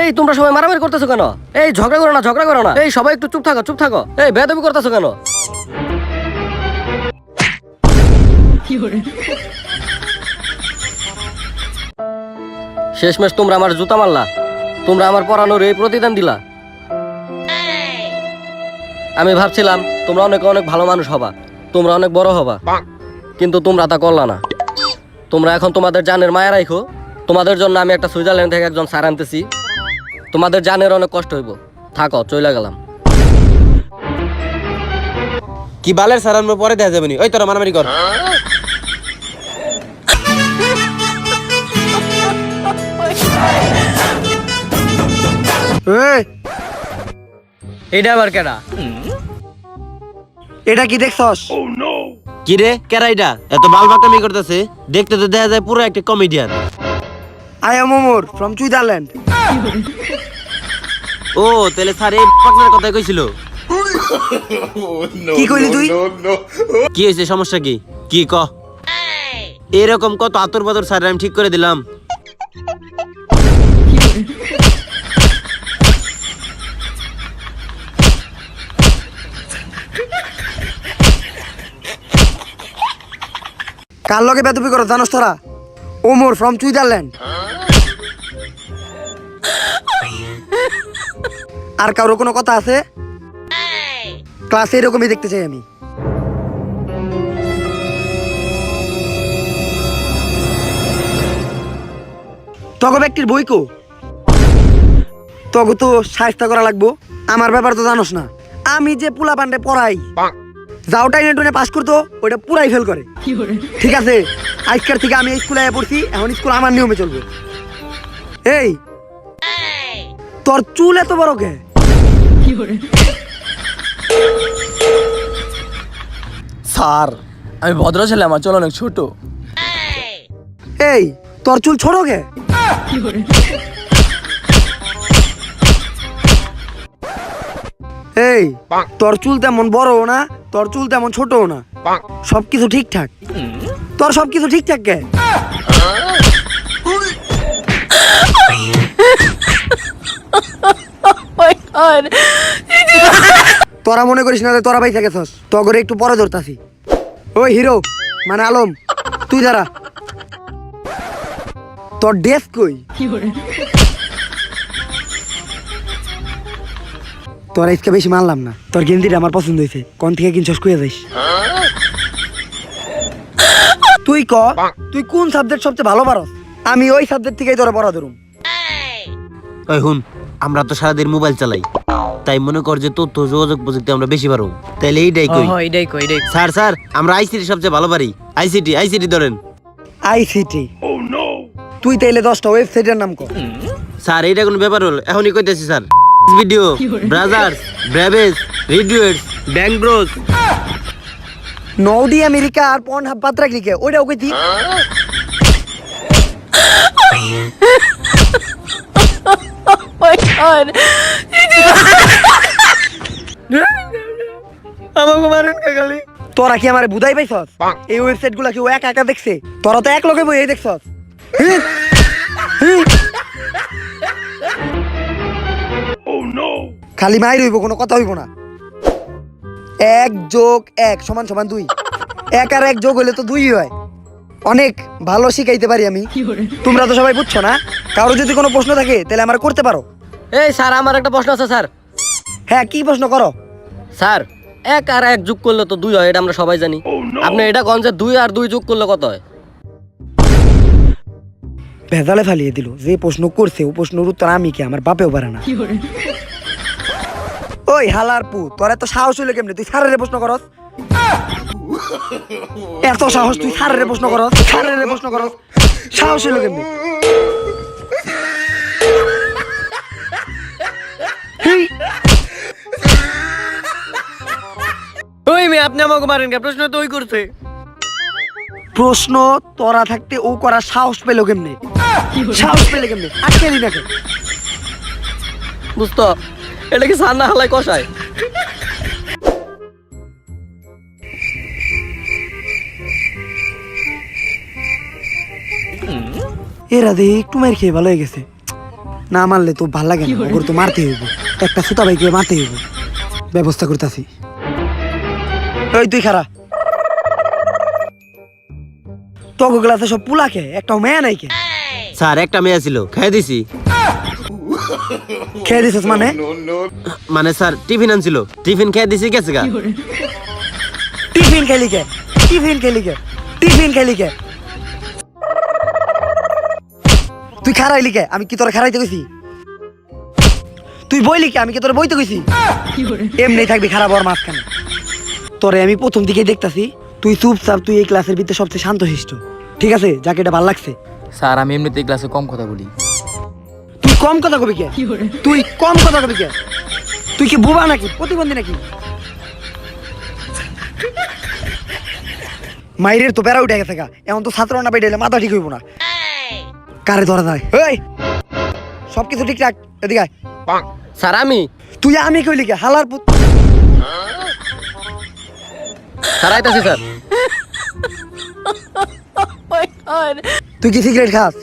এই তোমরা সবাই মারামারি করতেছো কেন? এই ঝগড়া করো না, ঝগড়া করো না। এই সবাই একটু চুপ থাকো, চুপ থাকো। এই বেয়াদবি করতেছো কেন? শেষমেশ তোমরা আমার জুতা মারলা, তোমরা আমার পড়ানোর এই প্রতিদান দিলা। আমি ভাবছিলাম তোমরা অনেক অনেক ভালো মানুষ হবা, তোমরা অনেক বড় হবা, কিন্তু তোমরা তা করলা না। তোমরা এখন তোমাদের জানের মায়া রাখো। তোমাদের জন্য আমি একটা সুইজারল্যান্ড থেকে একজন স্যার আনতেছি। তোমাদের জানের অনেক কষ্ট হইব। থাকো, চলে গেলাম। কি বালের স্যার আমরা পরে দেখা যাবে নি। ওই তোরা মারামারি কর। এটা আবার কেডা? এটা কি দেখছস? কি রে কেরাইটা এত বালবাকামি করতেছে? দেখতে তো দেখা যায় পুরো একটা comedian. I am Omar from Switzerland. ও তাহলে স্যার এই পাকনার কথা কইছিল। কি কইলি তুই? কি হয়েছে, সমস্যা কি? কি ক? এরকম কত আতর বাতর স্যার আমি ঠিক করে দিলাম। কার লগে বেদবি করো জানোস তোরা? Omar from Switzerland. আর কারো কোনো কথা আছে? ক্লাসে এরকমই দেখতে চাই আমি। তগো ব্যক্তির বই কো? তগো তো সাহিত্য করা লাগবো। আমার ব্যাপার তো জানোস না, আমি যে পোলা পান্ডে পড়াই, যাও টাইনে টুনে পাস করতো ওইটা পুরাই ফেল করে। ঠিক আছে, আজকের থেকে আমি স্কুলে পড়ছি, এখন স্কুল আমার নিয়মে চলবে। এই তোর চুল এত বড় কে? স্যার আমি ভদ্র ছেলে, আমার চুল অনেক ছোট। এই তোর চুল ছোট কে? এই তোর চুল তেমন বড়ও না, তোর চুল তেমন ছোটও না, সবকিছু ঠিকঠাক। তোর সবকিছু ঠিকঠাক কে? তোরা মনে করিস না যে তোরা ভাই থাকেছস, তগরে একটু পরে ধরতাছি। ওই হিরো মানে আলম, তুই দাঁড়া। তোর ড্রেস কই? তোর আজকে বেশি মানলাম না, তোর গেঞ্জিটা আমার পছন্দ হয়েছে, কোন থেকে কিনছস কইয়া যাইস। তুই ক, তুই কোন সাবজেক্ট সবচেয়ে ভালো পারস? আমি ওই সাবজেক্ট থেকেই তোরা পড়া ধরুম। ওই হুন, আমরা তো সারাদিন মোবাইল চালাই, তাই মনে কর যে তথ্য যোগাযোগ প্রযুক্তি আমরা বেশি পারো। তাইলে এইটাই কই। স্যার স্যার আমরা আইসিটি সবচেয়ে ভালো পারি। আইসিটি আইসিটি ধরেন। আইসিটি? তুই তাইলে 10টা ওয়েবসাইটের নাম কর। স্যার এইটা কোনো ব্যাপার হল? এখনই কইতেছি স্যার। ভিডিও, ব্রাজার্স, ব্রাভেজ, রিডিউটস, ব্যাংক ব্রোস। নৌদি আমেরিকা আর পন হাব পাত্রা ক্লিকে ওইটাও কইতি। আমাকে মারেন কে খালি? তোরা কি আমারে বুঝাই পাইছস? এই ওয়েবসাইট গুলা কি ও একা একা দেখছে? তোরা তো এক লগে বই দেখছস। খালি মাই রইব, কোনো কথা হইব না। 1+1=2। 1 আর 1 যোগ হইলে তো 2 হয়। অনেক ভালো শিখাইতে পারি আমি। তোমরা তো সবাই বুঝছো না? কারো যদি কোনো প্রশ্ন থাকে তাহলে আমার করতে পারো। এই স্যার, আমার একটা প্রশ্ন আছে স্যার। হ্যাঁ, কি প্রশ্ন করো? স্যার, 1 আর 1 যোগ করলে তো 2 হয়, এটা আমরা সবাই জানি। আপনি এটা কোন যে 2 আর 2 যোগ করলে কত হয়? ভেজালে ফালিয়ে দিল। যে প্রশ্ন করছে ও প্রশ্নের উত্তর আমি কি আমার বাপেও পারে না। ওই হালার পু, তোর এত সাহস হইলো কেমনে তুই স্যারের প্রশ্ন করস? এত সাহস তুই স্যারের প্রশ্ন করস? স্যারের প্রশ্ন করস, সাহস হইলো কেমনে? হেই, ওই মেয়ে, আপনি আমাকে মারেন কে? প্রশ্ন তো ওই করছে। প্রশ্ন তোরা থাকতে ও করার সাহস পেলো কেমনে? সাহস পেলে কেমনে? আজকে দিন আগে বুঝতো, এটা কি সান্না হালাই কষায়? এরা দেখি একটু মার খেয়ে ভালো হয়ে গেছে। না মারলে তো ভাল লাগে না, ওগুলো তো মারতে হইব, একটা সুতা ভাইকে মারতে হইব, ব্যবস্থা করতেছি। ওই তুই খারা, তোকে ক্লাসে সব পুলাকে, একটা মেয়ে নাই কে? স্যার একটা মেয়ে ছিল, খেয়ে দিছি। খেয়ে দিছিস মানে? মানে স্যার টিফিন আনছিল, টিফিন খেয়ে দিছি, গেছে গা। টিফিন খেলি কে? টিফিন খেলি কে? টিফিন খেলি কে? তুই খারাইলি কে? আমি কি তোরা খারাইতে গেছি? তুই বইলি কে? আমি কি তোরা বইতে গেছি? এমনি থাকবি খারাপ হওয়ার মাঝখানে। তোরে আমি প্রথম দিকে দেখতাছি তুই চুপচাপ, তুই এই ক্লাসের ভিতরে সবচেয়ে শান্তশিষ্ট, ঠিক আছে? যাকে এটা ভালো লাগছে। স্যার আমি এমনিতেই ক্লাসে কম কথা বলি। তুই কম কথা কবি কে? তুই কম কথা কবি কে? তুই কি বুবা নাকি, প্রতিবন্ধী নাকি? মাইরের তো বেড়া উঠে গেছে গা, এখন তো ছাত্র না বেড়ে মাথা ঠিক হইব না। কারে ধরা যায়? এই সবকিছু ঠিকঠাক, এদিকে আয়। স্যার তুই আমি কইলি কে? হালার পুত। স্যার আইতাছি স্যার। তুই কি সিগারেট খাস?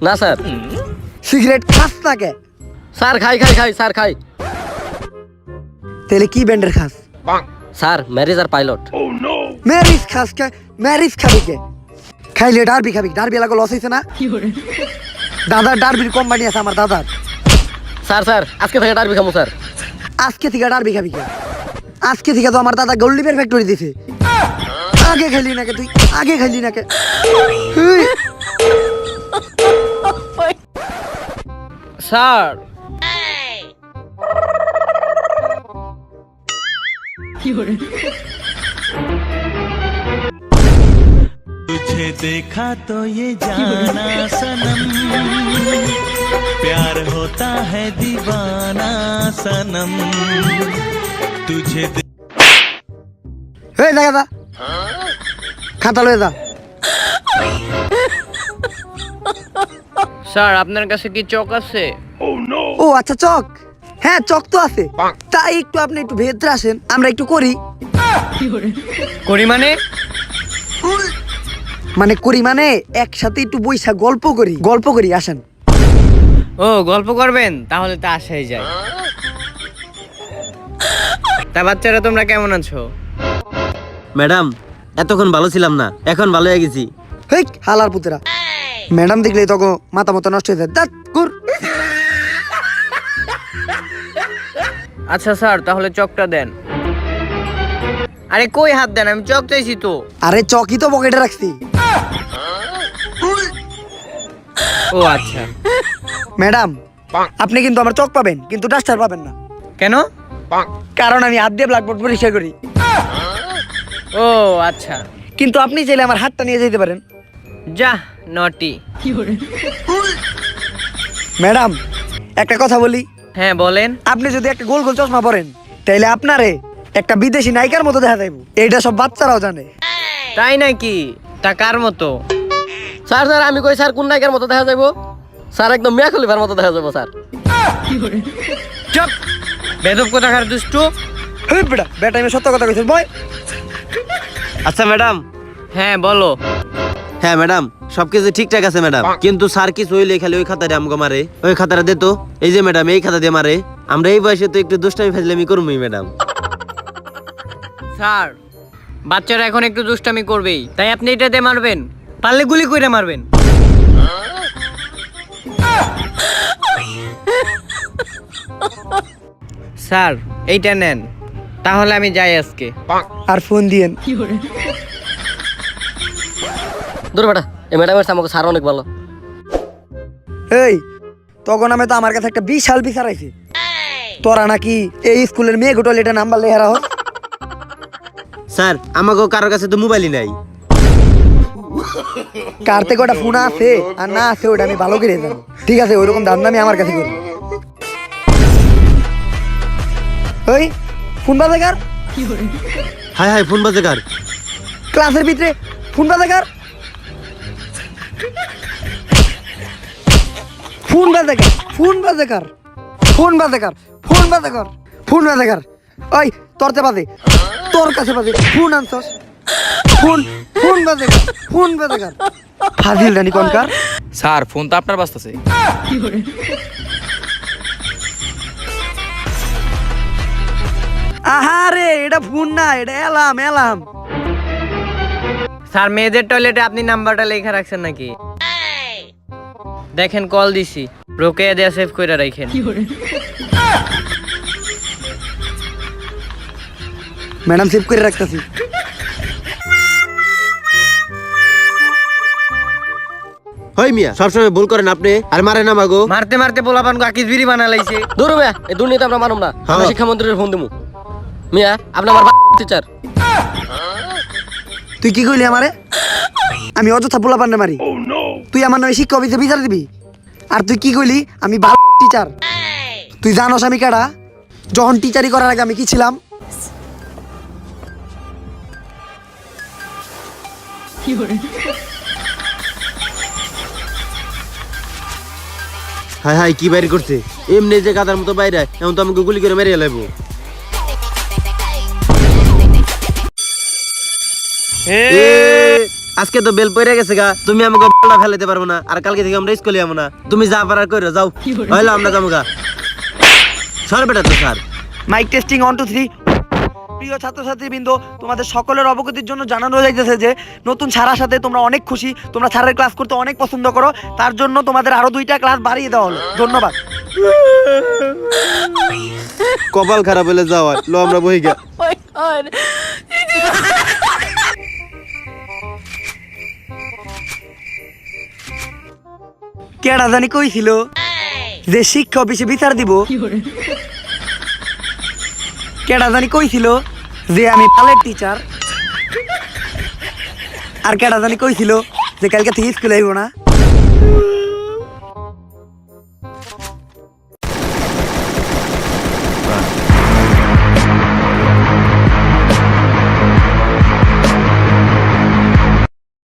না স্যার। সিগারেট খাস না কে? স্যার খাই স্যার খাই। তাহলে কি ব্যান্ডের খাস? স্যার ম্যারিজ আর পাইলট। ম্যারিজ খাস কে? ম্যারিজ খাবি কে? খাইলে ডারবি খাবি, ডারবি এলাকা লস হয়েছে না? দাদার ডারবির কোম্পানি আছে আমার দাদার। স্যার আজকে থেকে ডারবি খামু স্যার। আজকে থেকে ডারবি খাবি কে? আজকে থেকে তো আমার দাদা গোল্ডিপের ফ্যাক্টরি দিছে। আগে খাইলি না কে তুই? আগে খাইলি না কে? হেই, স্যার तुझे देखा तो ये जाना सनम, प्यार होता है दीवाना सनम, तुझे হেই দেখা যা, খাতা লয়ে যা। স্যার আপনার কাছে কি চক আছে? ও আচ্ছা, চক। হ্যাঁ চক তো আছে, তাই একটু আপনি একটু ভেতরে আসেন, আমরা একটু করি। করি মানে? মানে করি মানে একসাথে একটু বইসা গল্প করি, আসেন। ও গল্প করবেন, তাহলে তো আসাই যায়। তা বাচ্চারা তোমরা কেমন আছো? ম্যাডাম এতক্ষণ ভালো ছিলাম না, এখন ভালো হয়ে গেছি। হেই হালার পুতেরা, ম্যাডাম দেখলে তখন মাথা মতো নষ্ট হয়ে যায়। দাঁত কুর। আচ্ছা স্যার তাহলে চকটা দেন। আরে কই হাত দেন, আমি চক চাইছি তো। আরে চকি তো পকেটে রাখছি। ও আচ্ছা। ম্যাডাম আপনি কিন্তু আমার চক পাবেন, কিন্তু ডাস্টার পাবেন না। কেন? কারণ আমি হাত দিয়ে ব্ল্যাকবোর্ড পরিষ্কার করি। ও আচ্ছা। কিন্তু আপনি চাইলে আমার হাতটা নিয়ে যেতে পারেন। যা নটি। ম্যাডাম একটা কথা বলি। হ্যাঁ বলেন। আপনি যদি একটা গোল গোল চশমা পরেন, তাইলে আপনারে একটা বিদেশি নায়িকার মতো দেখা যাইব। এইটা সব বাচ্চারাও জানে। তাই নাকি? তা কার মতো? স্যার আমি কই স্যার কোন নায়িকার মতো দেখা যাইবো? স্যার একদম মিয়া খলিফার মতো দেখা যাবো স্যার। চুপ, বেদব কোথাকার দুষ্টু। হেই বেটা, বেটা আমি সত্য কথা কইছিস বয়। আচ্ছা ম্যাডাম। হ্যাঁ বলো। হ্যাঁ ম্যাডাম সবকিছু ঠিকঠাক আছে ম্যাডাম, কিন্তু স্যার কিছু হইলে খালি ওই খাতাটা আমাকে মারে। ওই খাতাটা দে তো। এই যে ম্যাডাম এই খাতা দিয়ে মারে। আমরা এই বয়সে তো একটু দুষ্টামি ফাজলামি করবই ম্যাডাম। স্যার বাচ্চারা এখন একটু দুষ্টামি করবেই, তাই আপনি এটাতে মারবেন? পারলে গুলি কইরা মারবেন। স্যার এইটা নেন, তাহলে আমি যাই আজকে। আর ফোন দিয়েন। দূর বেটা, এই ম্যাডামের চেয়ে আমাকে স্যার অনেক ভালো। এই তখন আমি তো আমার কাছে একটা বিশাল বিচার আইছে, তোরা নাকি এই স্কুলের মেয়ে গোটল এটা নাম্বার লেখা রাখো। স্যার আমাকেও কারোর কাছে তো মোবাইলই নাই। কার থেকে ওটা ফোন আছে আর না আছে ওটা আমি ভালো করে জানি। ঠিক আছে, ওইরকম ধান্দা আমি আমার কাছে করি। ওই ফোন বাজে কার? হাই হাই ফোন বাজে কার? ক্লাসের ভিতরে ফোন বাজে কার? ফোন বাজে কার? ফোন বাজে কার? ফোন বাজে কার? ফোন বাজে কার? ফোন বাজে কার? ওই তোরতে বাজে, তোর কাছে বাজে, ফোন আনছস। ফোন ফোন বাজে কার? ফোন বাজে কার? ফাজিল রানী কোনকার? স্যার ফোন তো আপনার বাজতেছে। রে, এটা ফোন না, এটা এলাম এলাম। স্যার মেয়েদের টয়লেটে আপনি নাম্বারটা লেখা রাখছেন নাকি? দেখেন কল দিছি, রোকেয়া দেয়া সেভ করে রাখেন। ম্যাডাম সেভ করে রাখতেছি। হই মিয়া সবসময় ভুল করেন আপনি, আর মারেন না মাগো। মারতে মারতে পোলাপান আকিস বিড়ি বানা লাইছে। দূর মিয়া, এই দুর্নীতি আমরা মানব না। আমি হ্যাঁ। শিক্ষামন্ত্রীর ফোন দেবো। মিয়া, আপনি আমার টিচার। তুই কি কইলি আমারে? আমি অযথা পোলা পান্ডে মারি? তুই আমার নামে শিক্ষা অফিসে বিচার দিবি? আর তুই কি কইলি আমি ভালো টিচার? তুই জানোস আমি কারা? যখন টিচারি করার আগে আমি কি ছিলাম? হাই হাই কি বাইরে করছে? এমনি যে গাদার মতো বাইরে, এখন তো আমাকে গুলি করে মেরে লাইবো। আজকে তো বেল পড়ে গেছে গা, তুমি আমাকে বলা ফেলাতে পারবো না, আর কালকে থেকে আমরা স্কুলে যাবো না। তুমি যা পারার করে যাও, হইলো আমরা যাবো গা। সর বেটা তো স্যার। Mic testing 1 2 3। প্রিয় ছাত্রছাত্রীবৃন্দ, তোমাদের সকলের অবগতির জন্য জানানো যাইতেছে যে নতুন ছাড়ার সাথে তোমরা অনেক খুশি। তোমরা ছাড়ের ক্লাস করতে অনেক পছন্দ করো, তার জন্য তোমাদের আরো 2টা ক্লাস বাড়িয়ে দেওয়া হলো। ধন্যবাদ। কপাল খারাপ হলে যাওয়া লো, আমরা বই গা। কেডা জানি কইছিল যে শিক্ষা অফিসে বিচার দিব? কেডা জানি কইছিল যে আমি পালের টিচার? আর কেডা জানি কইছিল যে কালকে থেকে স্কুলে আইব না?